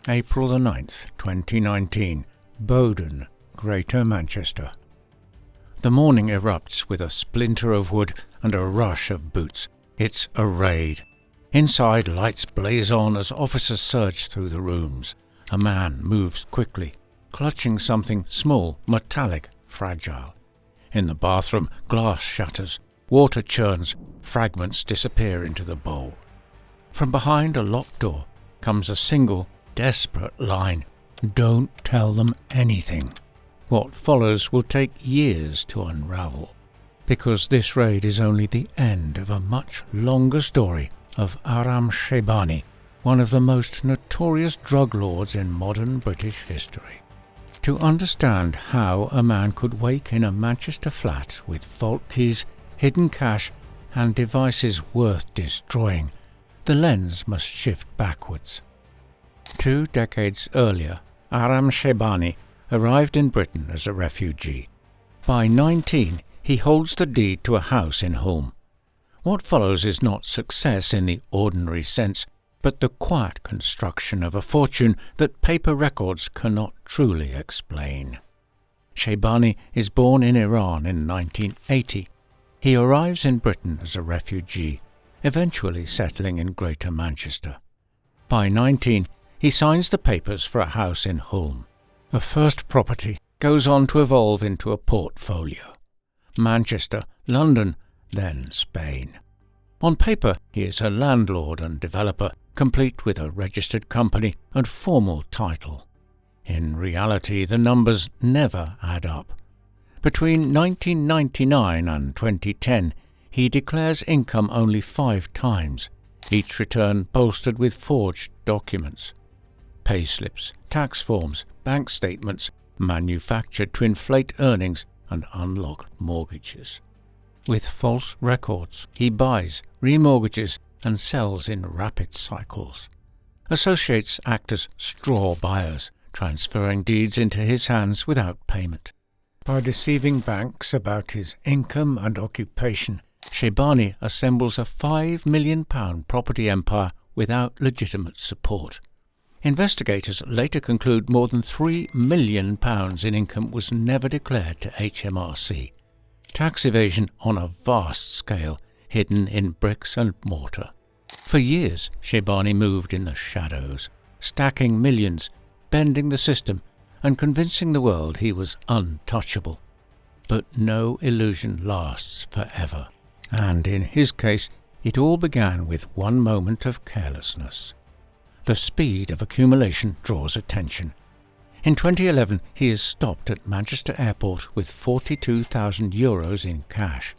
April the 9th, 2019, Bowden, Greater Manchester. The morning erupts with a splinter of wood and a rush of boots. It's a raid. Inside, lights blaze on as officers search through the rooms. A man moves quickly, clutching something small, metallic, fragile. In the bathroom, glass shatters, water churns, fragments disappear into the bowl. From behind a locked door comes a single, desperate line: "Don't tell them anything." What follows will take years to unravel, because this raid is only the end of a much longer story of Aram Sheibani, one of the most notorious drug lords in modern British history. To understand how a man could wake in a Manchester flat with vault keys, hidden cash, and devices worth destroying, the lens must shift backwards. 2 decades earlier, Aram Sheibani arrived in Britain as a refugee. By 19, he holds the deed to a house in Hulme. What follows is not success in the ordinary sense, but the quiet construction of a fortune that paper records cannot truly explain. Sheibani is born in Iran in 1980. He arrives in Britain as a refugee, eventually settling in Greater Manchester. By 19, he signs the papers for a house in Hulme. A first property goes on to evolve into a portfolio. Manchester, London, then Spain. On paper, he is a landlord and developer, complete with a registered company and formal title. In reality, the numbers never add up. Between 1999 and 2010, he declares income only 5 times, each return bolstered with forged documents. Payslips, tax forms, bank statements, manufactured to inflate earnings and unlock mortgages. With false records, he buys, remortgages, and sells in rapid cycles. Associates act as straw buyers, transferring deeds into his hands without payment. By deceiving banks about his income and occupation, Sheibani assembles a £5 million property empire without legitimate support. Investigators later conclude more than £3 million in income was never declared to HMRC. Tax evasion on a vast scale, hidden in bricks and mortar. For years, Sheibani moved in the shadows, stacking millions, bending the system, and convincing the world he was untouchable. But no illusion lasts forever, and in his case, it all began with one moment of carelessness. The speed of accumulation draws attention. In 2011, he is stopped at Manchester Airport with €42,000 in cash.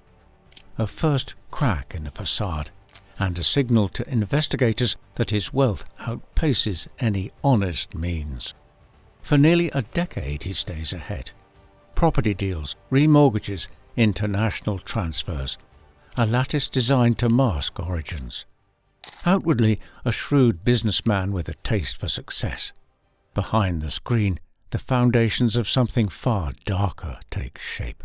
A first crack in the façade, and a signal to investigators that his wealth outpaces any honest means. For nearly a decade he stays ahead. Property deals, remortgages, international transfers, a lattice designed to mask origins. Outwardly, a shrewd businessman with a taste for success. Behind the screen, the foundations of something far darker take shape.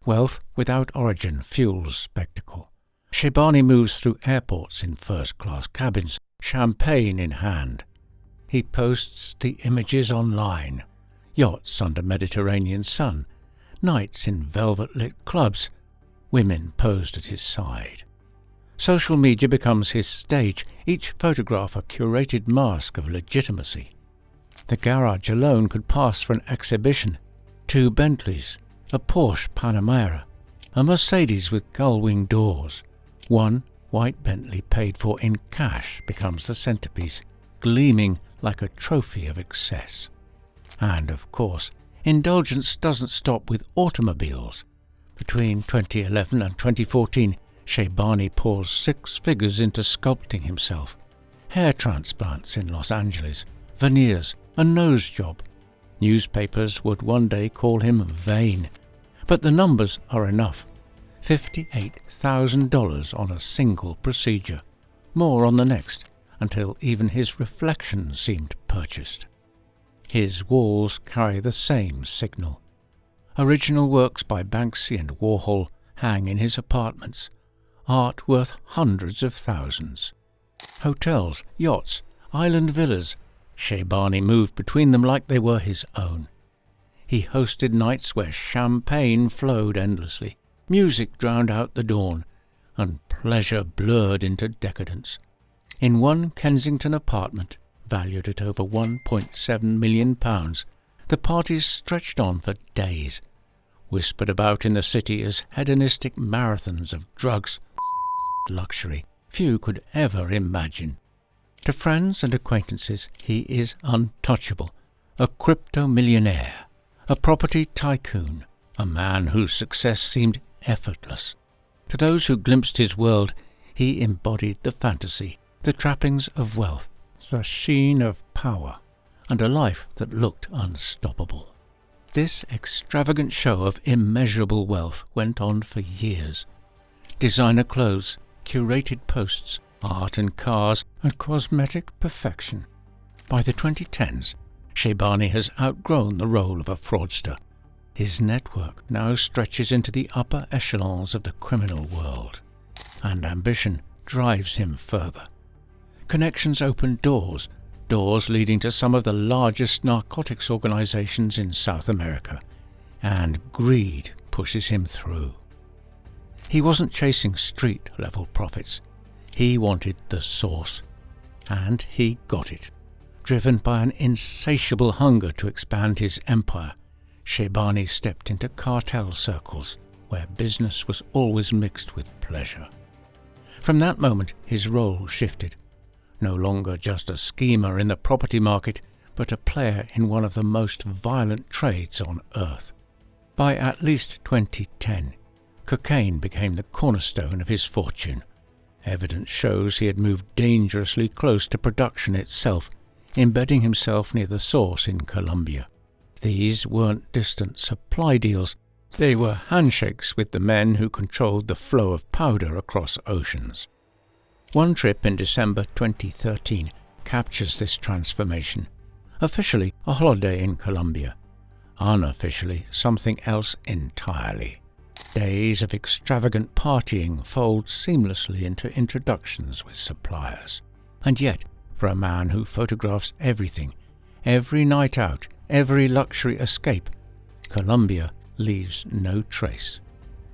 Wealth without origin fuels spectacle. Sheibani moves through airports in first-class cabins, champagne in hand. He posts the images online. Yachts under Mediterranean sun, nights in velvet-lit clubs, women posed at his side. Social media becomes his stage, each photograph a curated mask of legitimacy. The garage alone could pass for an exhibition. 2 Bentleys, a Porsche Panamera, a Mercedes with gull-wing doors. One white Bentley paid for in cash becomes the centerpiece, gleaming like a trophy of excess. And, of course, indulgence doesn't stop with automobiles. Between 2011 and 2014, Sheibani pours 6 figures into sculpting himself. Hair transplants in Los Angeles, veneers, a nose job. Newspapers would one day call him vain. But the numbers are enough. $58,000 on a single procedure. More on the next, until even his reflection seemed purchased. His walls carry the same signal. Original works by Banksy and Warhol hang in his apartments. Art worth hundreds of thousands. Hotels, yachts, island villas, Sheibani moved between them like they were his own. He hosted nights where champagne flowed endlessly, music drowned out the dawn, and pleasure blurred into decadence. In one Kensington apartment, valued at over £1.7 million, the parties stretched on for days, whispered about in the city as hedonistic marathons of drugs, luxury few could ever imagine. To friends and acquaintances he is untouchable, a crypto-millionaire, a property tycoon, a man whose success seemed effortless. To those who glimpsed his world, he embodied the fantasy, the trappings of wealth, the sheen of power, and a life that looked unstoppable. This extravagant show of immeasurable wealth went on for years. Designer clothes, curated posts, art and cars, and cosmetic perfection. By the 2010s, Sheibani has outgrown the role of a fraudster. His network now stretches into the upper echelons of the criminal world, and ambition drives him further. Connections open doors leading to some of the largest narcotics organizations in South America, and greed pushes him through. He wasn't chasing street-level profits. He wanted the source, and he got it. Driven by an insatiable hunger to expand his empire, Sheibani stepped into cartel circles where business was always mixed with pleasure. From that moment, his role shifted. No longer just a schemer in the property market, but a player in one of the most violent trades on earth. By at least 2010, cocaine became the cornerstone of his fortune. Evidence shows he had moved dangerously close to production itself, embedding himself near the source in Colombia. These weren't distant supply deals, they were handshakes with the men who controlled the flow of powder across oceans. One trip in December 2013 captures this transformation. Officially, a holiday in Colombia. Unofficially, something else entirely. Days of extravagant partying fold seamlessly into introductions with suppliers. And yet, for a man who photographs everything, every night out, every luxury escape, Colombia leaves no trace.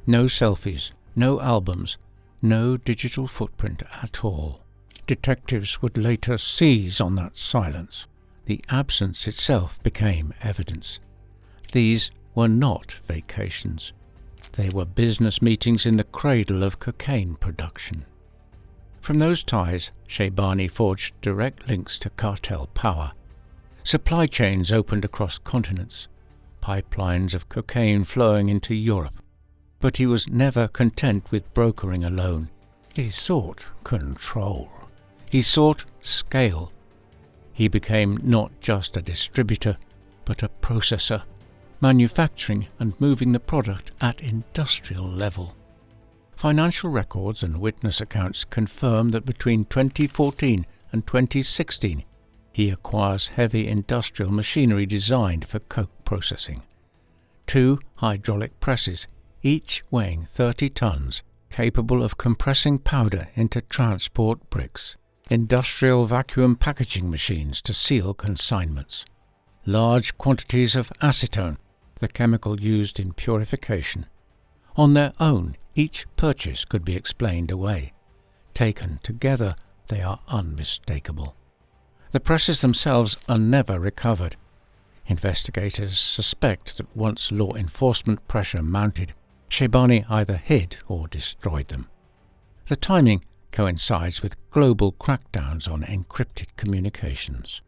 No selfies, no albums, no digital footprint at all. Detectives would later seize on that silence. The absence itself became evidence. These were not vacations. They were business meetings in the cradle of cocaine production. From those ties, Sheibani forged direct links to cartel power. Supply chains opened across continents, pipelines of cocaine flowing into Europe. But he was never content with brokering alone. He sought control. He sought scale. He became not just a distributor, but a processor, manufacturing and moving the product at industrial level. Financial records and witness accounts confirm that between 2014 and 2016, he acquires heavy industrial machinery designed for coke processing. 2 hydraulic presses, each weighing 30 tons, capable of compressing powder into transport bricks. Industrial vacuum packaging machines to seal consignments. Large quantities of acetone, the chemical used in purification. On their own, each purchase could be explained away. Taken together, they are unmistakable. The presses themselves are never recovered. Investigators suspect that once law enforcement pressure mounted, Sheibani either hid or destroyed them. The timing coincides with global crackdowns on encrypted communications.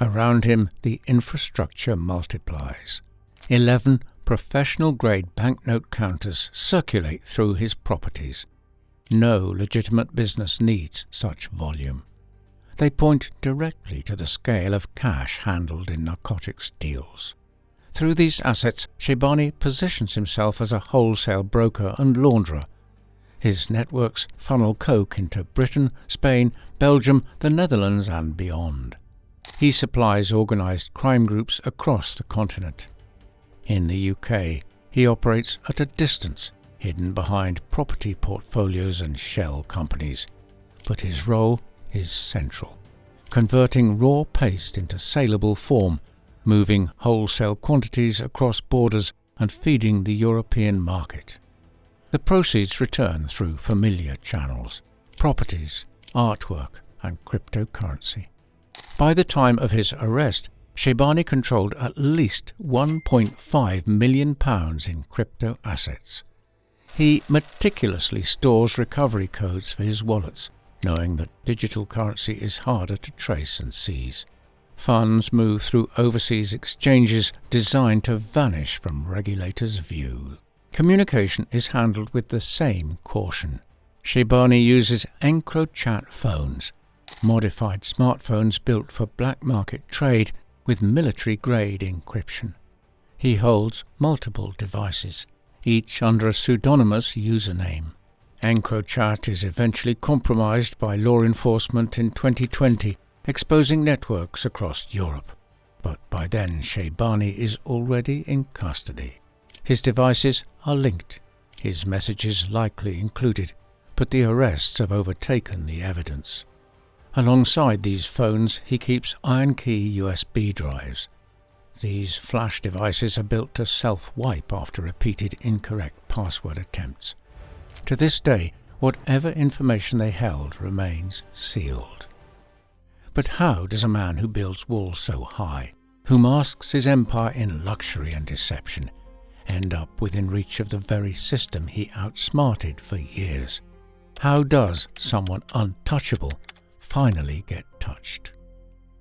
Around him, the infrastructure multiplies. 11 professional-grade banknote counters circulate through his properties. No legitimate business needs such volume. They point directly to the scale of cash handled in narcotics deals. Through these assets, Sheibani positions himself as a wholesale broker and launderer. His networks funnel coke into Britain, Spain, Belgium, the Netherlands and beyond. He supplies organised crime groups across the continent. In the UK, he operates at a distance, hidden behind property portfolios and shell companies. But his role is central. converting raw paste into saleable form, moving wholesale quantities across borders and feeding the European market. The proceeds return through familiar channels: properties, artwork, and cryptocurrency. By the time of his arrest, Sheibani controlled at least £1.5 million in crypto assets. He meticulously stores recovery codes for his wallets, knowing that digital currency is harder to trace and seize. Funds move through overseas exchanges designed to vanish from regulators' view. Communication is handled with the same caution. Sheibani uses EncroChat phones, modified smartphones built for black market trade with military-grade encryption. He holds multiple devices, each under a pseudonymous username. EncroChat is eventually compromised by law enforcement in 2020, exposing networks across Europe. But by then, Sheibani is already in custody. His devices are linked, his messages likely included, but the arrests have overtaken the evidence. Alongside these phones, he keeps iron key USB drives. These flash devices are built to self-wipe after repeated incorrect password attempts. To this day, whatever information they held remains sealed. But how does a man who builds walls so high, who masks his empire in luxury and deception, end up within reach of the very system he outsmarted for years? How does someone untouchable finally get touched?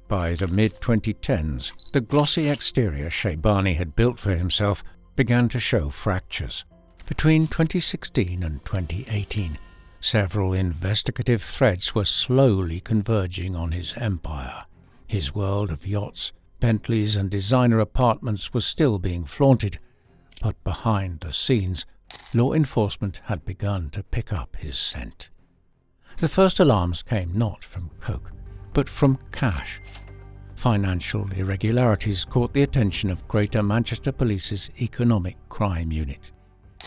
By the mid-2010s, the glossy exterior Sheibani had built for himself began to show fractures. Between 2016 and 2018, several investigative threads were slowly converging on his empire. His world of yachts, Bentleys and designer apartments was still being flaunted, but behind the scenes, law enforcement had begun to pick up his scent. The first alarms came not from coke, but from cash. Financial irregularities caught the attention of Greater Manchester Police's Economic Crime Unit.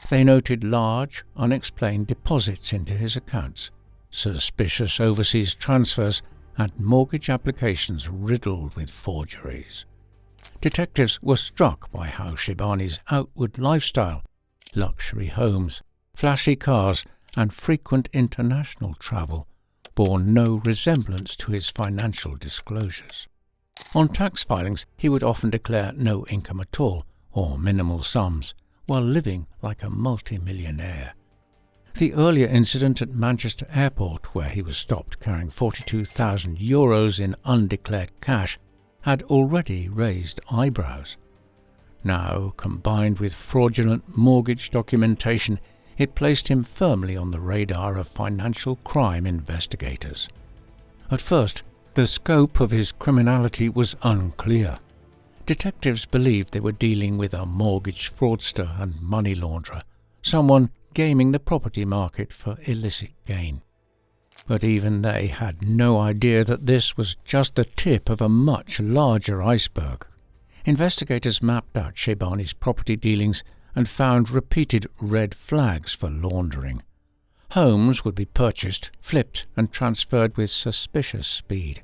They noted large, unexplained deposits into his accounts, suspicious overseas transfers, and mortgage applications riddled with forgeries. Detectives were struck by how Sheibani's outward lifestyle, luxury homes, flashy cars, and frequent international travel bore no resemblance to his financial disclosures. On tax filings, he would often declare no income at all, or minimal sums, while living like a multi-millionaire. The earlier incident at Manchester Airport, where he was stopped carrying €42,000 in undeclared cash, had already raised eyebrows. Now, combined with fraudulent mortgage documentation, it placed him firmly on the radar of financial crime investigators. At first, the scope of his criminality was unclear. Detectives believed they were dealing with a mortgage fraudster and money launderer, someone gaming the property market for illicit gain. But even they had no idea that this was just the tip of a much larger iceberg. Investigators mapped out Sheibani's property dealings and found repeated red flags for laundering. Homes would be purchased, flipped, and transferred with suspicious speed.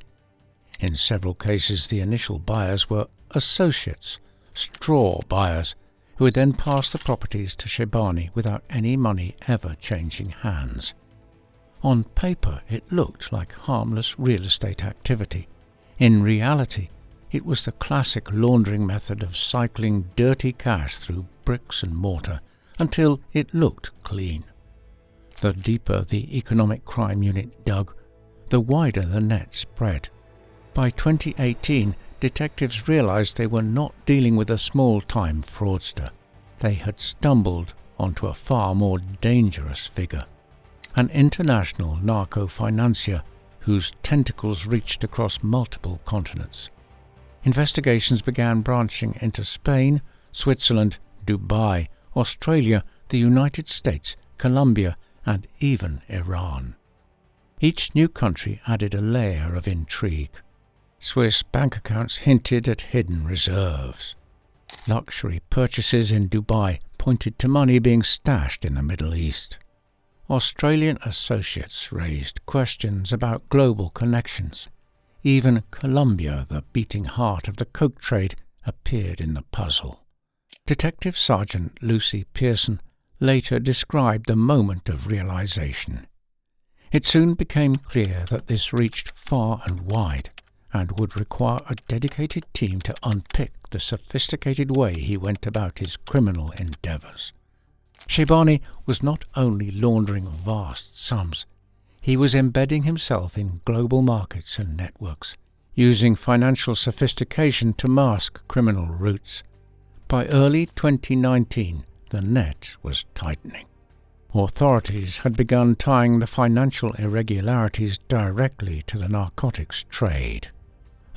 In several cases, the initial buyers were associates, straw buyers, who would then pass the properties to Sheibani without any money ever changing hands. On paper, it looked like harmless real estate activity. In reality, it was the classic laundering method of cycling dirty cash through bricks and mortar until it looked clean. The deeper the Economic Crime Unit dug, the wider the net spread. By 2018, detectives realized they were not dealing with a small-time fraudster. They had stumbled onto a far more dangerous figure, an international narco-financier whose tentacles reached across multiple continents. Investigations began branching into Spain, Switzerland, Dubai, Australia, the United States, Colombia, and even Iran. Each new country added a layer of intrigue. Swiss bank accounts hinted at hidden reserves. Luxury purchases in Dubai pointed to money being stashed in the Middle East. Australian associates raised questions about global connections. Even Colombia, the beating heart of the coke trade, appeared in the puzzle. Detective Sergeant Lucy Pearson later described the moment of realization. It soon became clear that this reached far and wide, and would require a dedicated team to unpick the sophisticated way he went about his criminal endeavors. Sheibani was not only laundering vast sums, he was embedding himself in global markets and networks, using financial sophistication to mask criminal roots. By early 2019, the net was tightening. Authorities had begun tying the financial irregularities directly to the narcotics trade.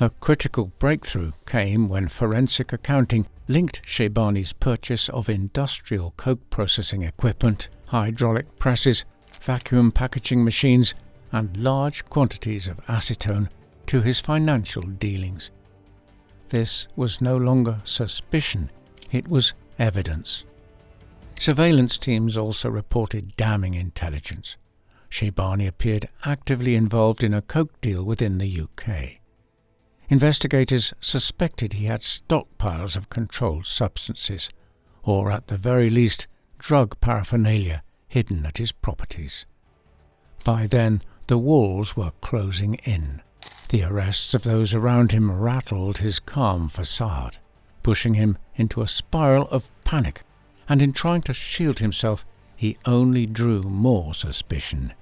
A critical breakthrough came when forensic accounting linked Sheibani's purchase of industrial coke processing equipment, hydraulic presses, vacuum packaging machines, and large quantities of acetone to his financial dealings. This was no longer suspicion, it was evidence. Surveillance teams also reported damning intelligence. Sheibani appeared actively involved in a coke deal within the UK. Investigators suspected he had stockpiles of controlled substances, or at the very least drug paraphernalia hidden at his properties. By then, the walls were closing in. The arrests of those around him rattled his calm façade, pushing him into a spiral of panic, and in trying to shield himself, he only drew more suspicion.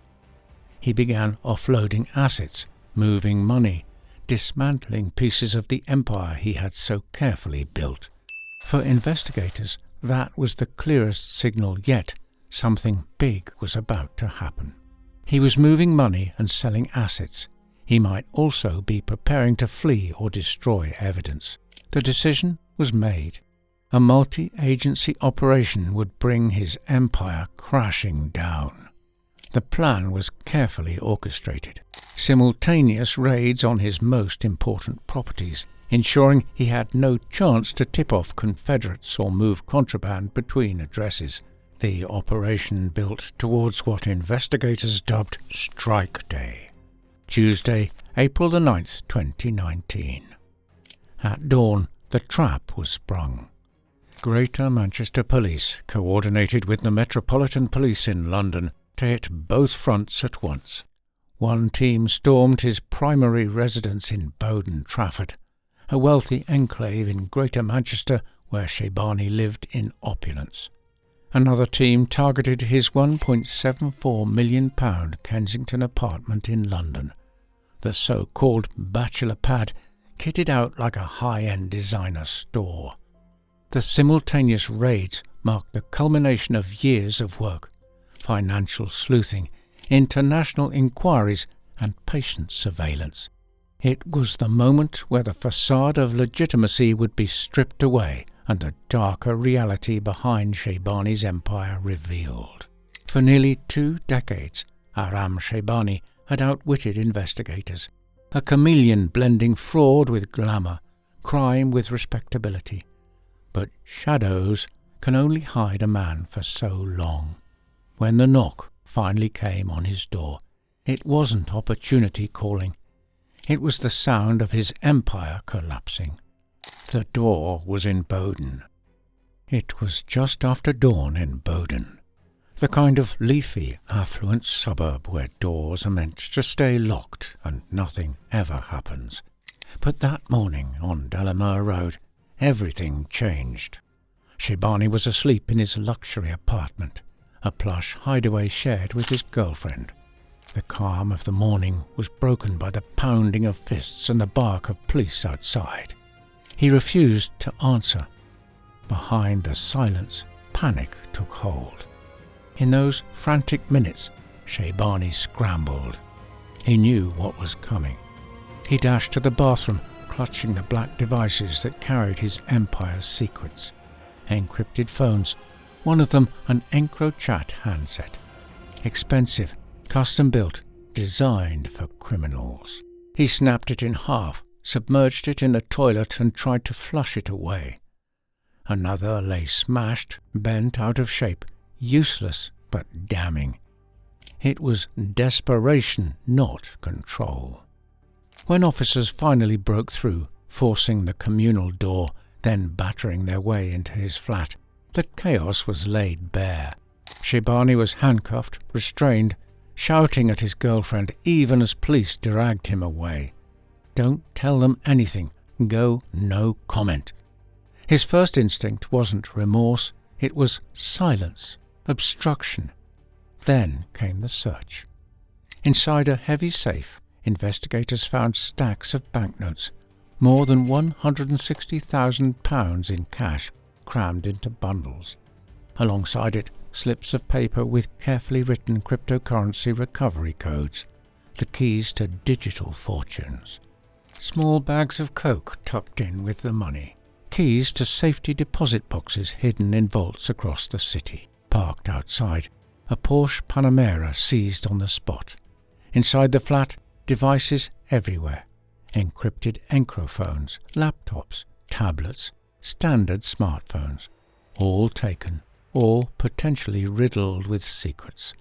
He began offloading assets, moving money, dismantling pieces of the empire he had so carefully built. For investigators, that was the clearest signal yet. Something big was about to happen. He was moving money and selling assets. He might also be preparing to flee or destroy evidence. The decision was made. A multi-agency operation would bring his empire crashing down. The plan was carefully orchestrated. Simultaneous raids on his most important properties, ensuring he had no chance to tip off Confederates or move contraband between addresses. The operation built towards what investigators dubbed Strike Day. Tuesday, April the 9th, 2019. At dawn, the trap was sprung. Greater Manchester Police coordinated with the Metropolitan Police in London to hit both fronts at once. One team stormed his primary residence in Bowden Trafford, a wealthy enclave in Greater Manchester where Sheibani lived in opulence. Another team targeted his £1.74 million Kensington apartment in London, the so-called bachelor pad kitted out like a high-end designer store. The simultaneous raids marked the culmination of years of work, financial sleuthing, international inquiries, and patient surveillance. It was the moment where the facade of legitimacy would be stripped away and the darker reality behind Sheibani's empire revealed. For nearly 2 decades, Aram Sheibani had outwitted investigators, a chameleon blending fraud with glamour, crime with respectability. But shadows can only hide a man for so long. When the knock finally came on his door, it wasn't opportunity calling. It was the sound of his empire collapsing. The door was in Bowden. It was just after dawn in Bowden, the kind of leafy, affluent suburb where doors are meant to stay locked and nothing ever happens. But that morning on Delamere Road, everything changed. Sheibani was asleep in his luxury apartment, a plush hideaway shared with his girlfriend. The calm of the morning was broken by the pounding of fists and the bark of police outside. He refused to answer. Behind the silence, panic took hold. In those frantic minutes, Sheibani scrambled. He knew what was coming. He dashed to the bathroom, clutching the black devices that carried his empire's secrets. Encrypted phones, one of them an EncroChat handset. Expensive, custom-built, designed for criminals. He snapped it in half, submerged it in the toilet and tried to flush it away. Another lay smashed, bent out of shape, useless but damning. It was desperation, not control. When officers finally broke through, forcing the communal door, then battering their way into his flat, the chaos was laid bare. Sheibani was handcuffed, restrained, shouting at his girlfriend even as police dragged him away. "Don't tell them anything. Go no comment." His first instinct wasn't remorse, it was silence, obstruction. Then came the search. Inside a heavy safe, investigators found stacks of banknotes, more than £160,000 in cash crammed into bundles. Alongside it, slips of paper with carefully written cryptocurrency recovery codes, the keys to digital fortunes. Small bags of coke tucked in with the money, keys to safety deposit boxes hidden in vaults across the city. Parked outside, a Porsche Panamera seized on the spot. Inside the flat, devices everywhere. Encrypted encrophones, laptops, tablets, standard smartphones. All taken, all potentially riddled with secrets.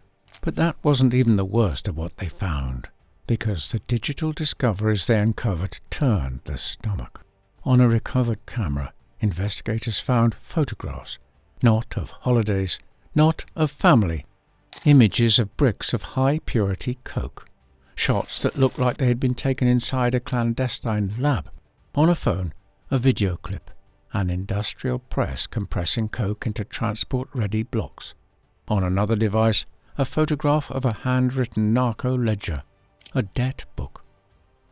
But that wasn't even the worst of what they found, because the digital discoveries they uncovered turned the stomach. On a recovered camera, investigators found photographs, not of holidays, not of family, images of bricks of high-purity coke, shots that looked like they had been taken inside a clandestine lab. On a phone, a video clip, an industrial press compressing coke into transport-ready blocks. On another device, a photograph of a handwritten narco ledger, a debt book.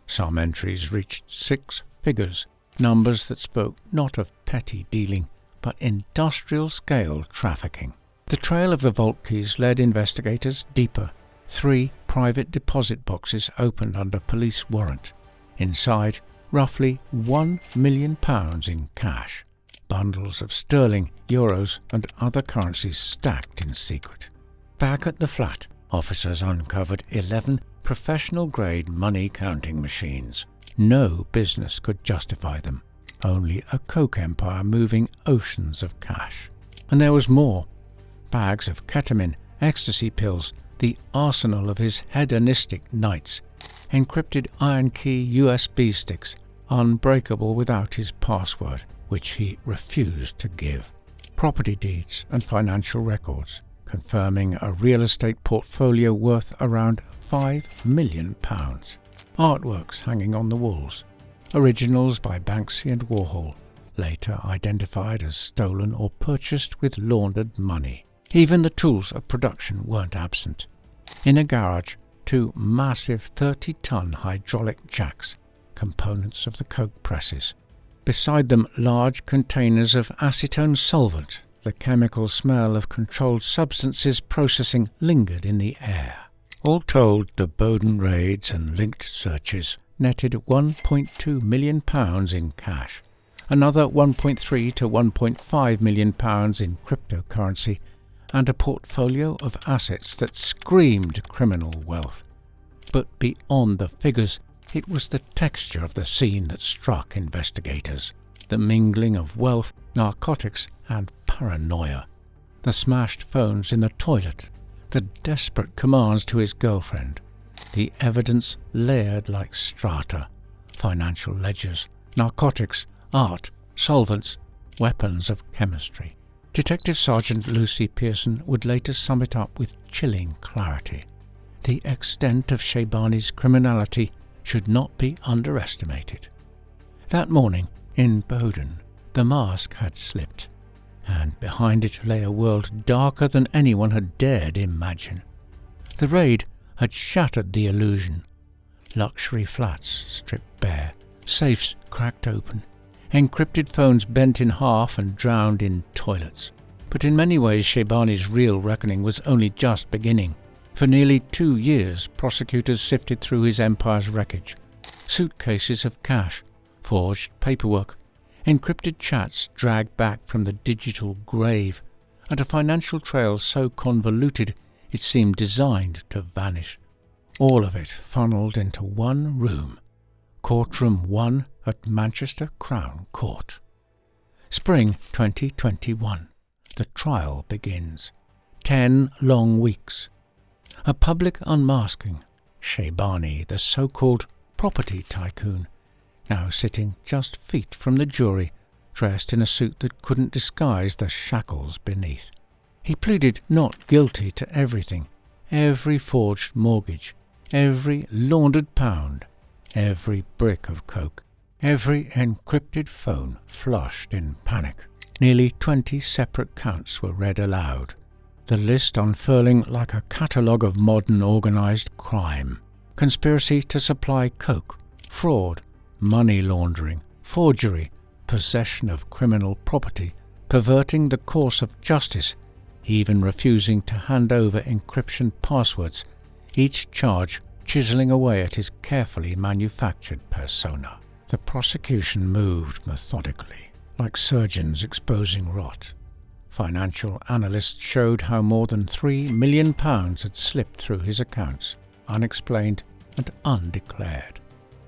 Some entries reached 6 figures, numbers that spoke not of petty dealing, but industrial-scale trafficking. The trail of the vault keys led investigators deeper. 3 private deposit boxes opened under police warrant. Inside, roughly £1 million in cash. Bundles of sterling, euros, and other currencies stacked in secret. Back at the flat, officers uncovered 11 professional-grade money-counting machines. No business could justify them. Only a coke empire moving oceans of cash. And there was more. Bags of ketamine, ecstasy pills, the arsenal of his hedonistic nights. Encrypted iron key USB sticks, unbreakable without his password, which he refused to give. Property deeds and financial records, confirming a real estate portfolio worth around £5 million. Artworks hanging on the walls, originals by Banksy and Warhol, later identified as stolen or purchased with laundered money. Even the tools of production weren't absent. In a garage, 2 massive 30-ton hydraulic jacks, components of the coke presses. Beside them, large containers of acetone solvent. The chemical smell of controlled substances processing lingered in the air. All told, the Bowden raids and linked searches netted £1.2 million in cash, another £1.3 to £1.5 million in cryptocurrency, and a portfolio of assets that screamed criminal wealth. But beyond the figures, it was the texture of the scene that struck investigators. The mingling of wealth, narcotics, and paranoia. The smashed phones in the toilet. The desperate commands to his girlfriend. The evidence layered like strata. Financial ledgers, narcotics, art, solvents, weapons of chemistry. Detective Sergeant Lucy Pearson would later sum it up with chilling clarity. The extent of Sheibani's criminality should not be underestimated. That morning, in Bowden, the mask had slipped, and behind it lay a world darker than anyone had dared imagine. The raid had shattered the illusion. Luxury flats stripped bare, safes cracked open, encrypted phones bent in half and drowned in toilets. But in many ways Sheibani's real reckoning was only just beginning. For nearly 2 years, prosecutors sifted through his empire's wreckage. Suitcases of cash, forged paperwork, encrypted chats dragged back from the digital grave, and a financial trail so convoluted it seemed designed to vanish. All of it funneled into one room, Courtroom 1 at Manchester Crown Court. Spring 2021. The trial begins. 10 long weeks. A public unmasking. Sheibani, the so-called property tycoon, now sitting just feet from the jury, dressed in a suit that couldn't disguise the shackles beneath. He pleaded not guilty to everything, every forged mortgage, every laundered pound, every brick of coke, every encrypted phone flushed in panic. Nearly 20 separate counts were read aloud, the list unfurling like a catalogue of modern organised crime. Conspiracy to supply coke, fraud, money laundering, forgery, possession of criminal property, perverting the course of justice, even refusing to hand over encryption passwords, each charge chiselling away at his carefully manufactured persona. The prosecution moved methodically, like surgeons exposing rot. Financial analysts showed how more than £3 million had slipped through his accounts, unexplained and undeclared.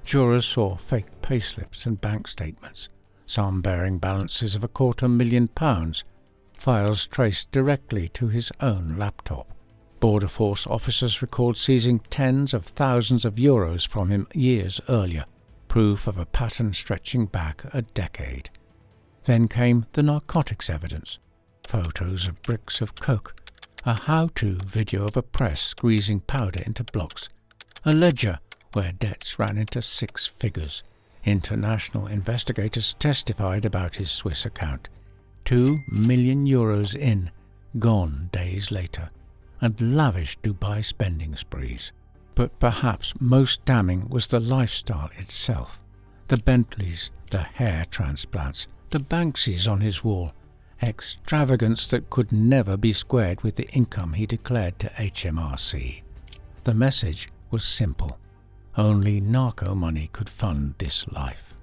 Jurors saw fake payslips and bank statements, some bearing balances of £250,000, files traced directly to his own laptop. Border Force officers recalled seizing tens of thousands of euros from him years earlier, proof of a pattern stretching back a decade. Then came the narcotics evidence, photos of bricks of coke, a how-to video of a press squeezing powder into blocks, a ledger where debts ran into 6 figures. International investigators testified about his Swiss account, €2 million in, gone days later, and lavish Dubai spending sprees. But perhaps most damning was the lifestyle itself. The Bentleys, the hair transplants, the Banksies on his wall, extravagance that could never be squared with the income he declared to HMRC. The message was simple. Only narco money could fund this life.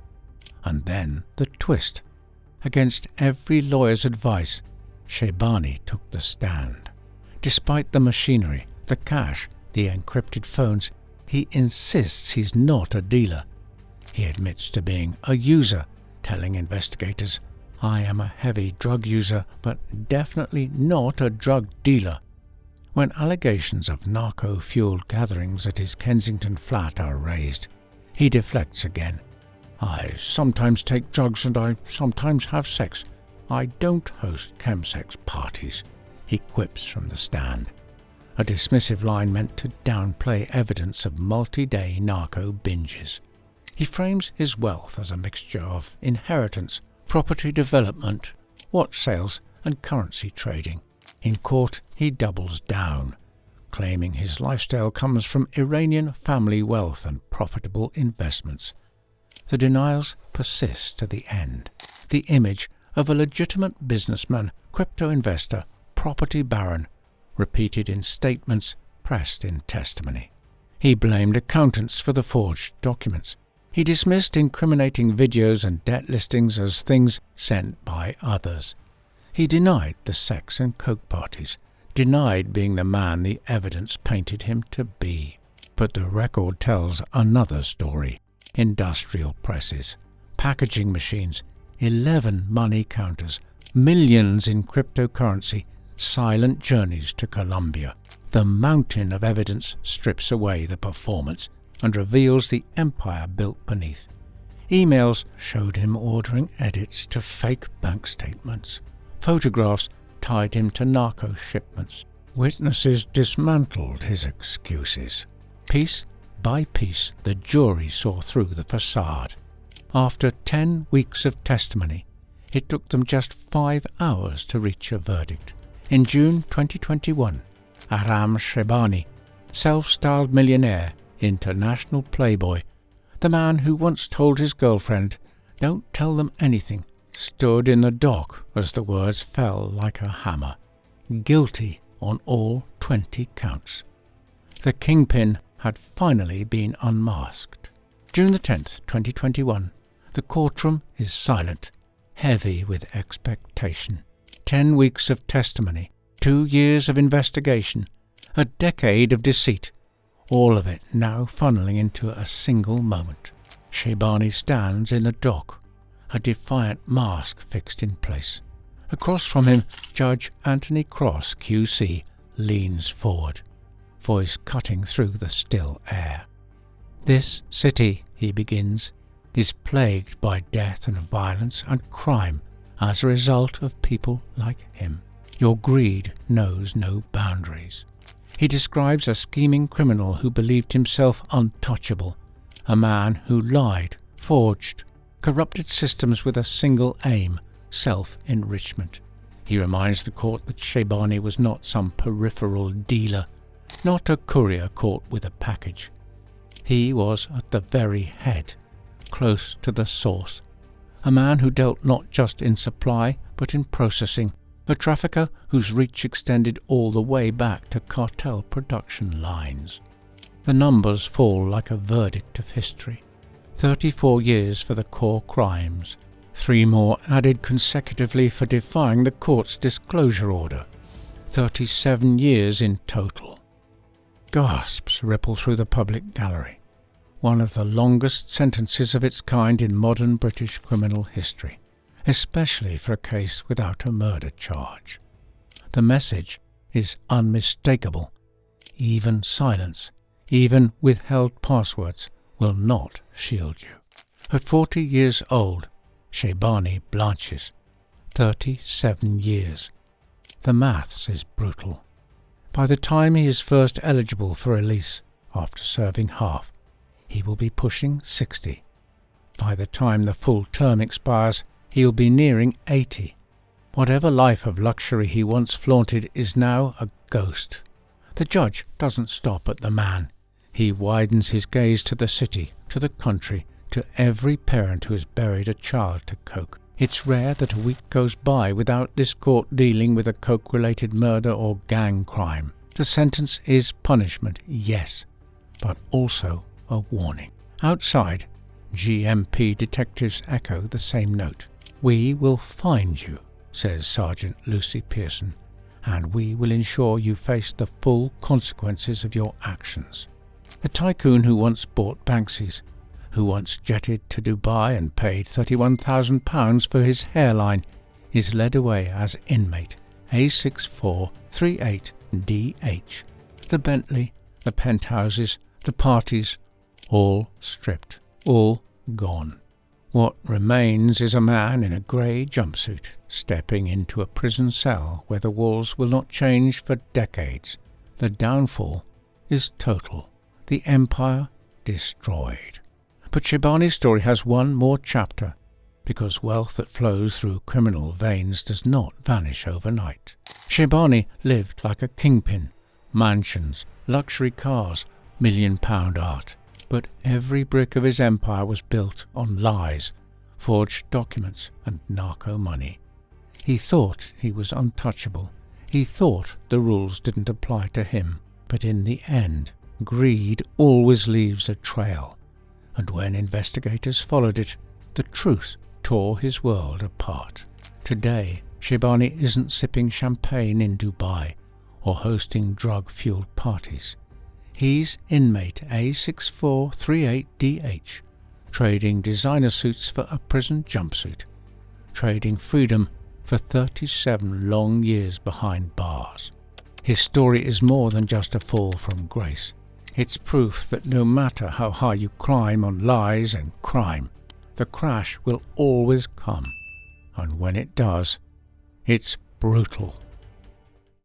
And then the twist. Against every lawyer's advice, Sheibani took the stand. Despite the machinery, the cash, the encrypted phones, he insists he's not a dealer. He admits to being a user, telling investigators, "I am a heavy drug user, but definitely not a drug dealer." When allegations of narco-fueled gatherings at his Kensington flat are raised, he deflects again. "I sometimes take drugs and I sometimes have sex. I don't host chemsex parties," he quips from the stand. A dismissive line meant to downplay evidence of multi-day narco binges. He frames his wealth as a mixture of inheritance, property development, watch sales, and currency trading. In court, he doubles down, claiming his lifestyle comes from Iranian family wealth and profitable investments. The denials persist to the end. The image of a legitimate businessman, crypto investor, property baron, repeated in statements, pressed in testimony. He blamed accountants for the forged documents. He dismissed incriminating videos and debt listings as things sent by others. He denied the sex and coke parties, denied being the man the evidence painted him to be. But the record tells another story. Industrial presses, packaging machines, 11 money counters, millions in cryptocurrency, silent journeys to Colombia. The mountain of evidence strips away the performance and reveals the empire built beneath. Emails showed him ordering edits to fake bank statements. Photographs tied him to narco shipments. Witnesses dismantled his excuses. Piece by piece, the jury saw through the façade. After 10 weeks of testimony, it took them just 5 hours to reach a verdict. In June 2021, Aram Sheibani, self-styled millionaire, international playboy, the man who once told his girlfriend, "Don't tell them anything," stood in the dock as the words fell like a hammer. Guilty on all 20 counts. The kingpin had finally been unmasked. June the 10th, 2021. The courtroom is silent, heavy with expectation. 10 weeks of testimony, 2 years of investigation, a decade of deceit, all of it now funneling into a single moment. Sheibani stands in the dock, a defiant mask fixed in place. Across from him, Judge Anthony Cross, QC, leans forward, voice cutting through the still air. "This city," he begins, "is plagued by death and violence and crime as a result of people like him. Your greed knows no boundaries." He describes a scheming criminal who believed himself untouchable, a man who lied, forged, corrupted systems with a single aim, self-enrichment. He reminds the court that Sheibani was not some peripheral dealer, not a courier caught with a package. He was at the very head, close to the source, a man who dealt not just in supply but in processing, a trafficker whose reach extended all the way back to cartel production lines. The numbers fall like a verdict of history. 34 years for the core crimes, 3 more added consecutively for defying the court's disclosure order. 37 years in total. Gasps ripple through the public gallery. One of the longest sentences of its kind in modern British criminal history, especially for a case without a murder charge. The message is unmistakable. Even silence, even withheld passwords, will not shield you. At 40 years old, Sheibani blanches. 37 years. The maths is brutal. By the time he is first eligible for release, after serving half, he will be pushing 60. By the time the full term expires, he will be nearing 80. Whatever life of luxury he once flaunted is now a ghost. The judge doesn't stop at the man. He widens his gaze to the city, to the country, to every parent who has buried a child to coke. It's rare that a week goes by without this court dealing with a coke-related murder or gang crime. The sentence is punishment, yes, but also a warning. Outside, GMP detectives echo the same note. "We will find you," says Sergeant Lucy Pearson, "and we will ensure you face the full consequences of your actions." The tycoon who once bought Banksy's, who once jetted to Dubai and paid £31,000 for his hairline, is led away as inmate A6438DH. The Bentley, the penthouses, the parties, all stripped, all gone. What remains is a man in a grey jumpsuit, stepping into a prison cell where the walls will not change for decades. The downfall is total. The empire destroyed. But Sheibani's story has one more chapter, because wealth that flows through criminal veins does not vanish overnight. Sheibani lived like a kingpin. Mansions, luxury cars, million-pound art. But every brick of his empire was built on lies, forged documents, and narco money. He thought he was untouchable. He thought the rules didn't apply to him. But in the end, greed always leaves a trail, and when investigators followed it, the truth tore his world apart. Today, Sheibani isn't sipping champagne in Dubai or hosting drug-fueled parties. He's inmate A6438DH, trading designer suits for a prison jumpsuit, trading freedom for 37 long years behind bars. His story is more than just a fall from grace. It's proof that no matter how high you climb on lies and crime, the crash will always come. And when it does, it's brutal.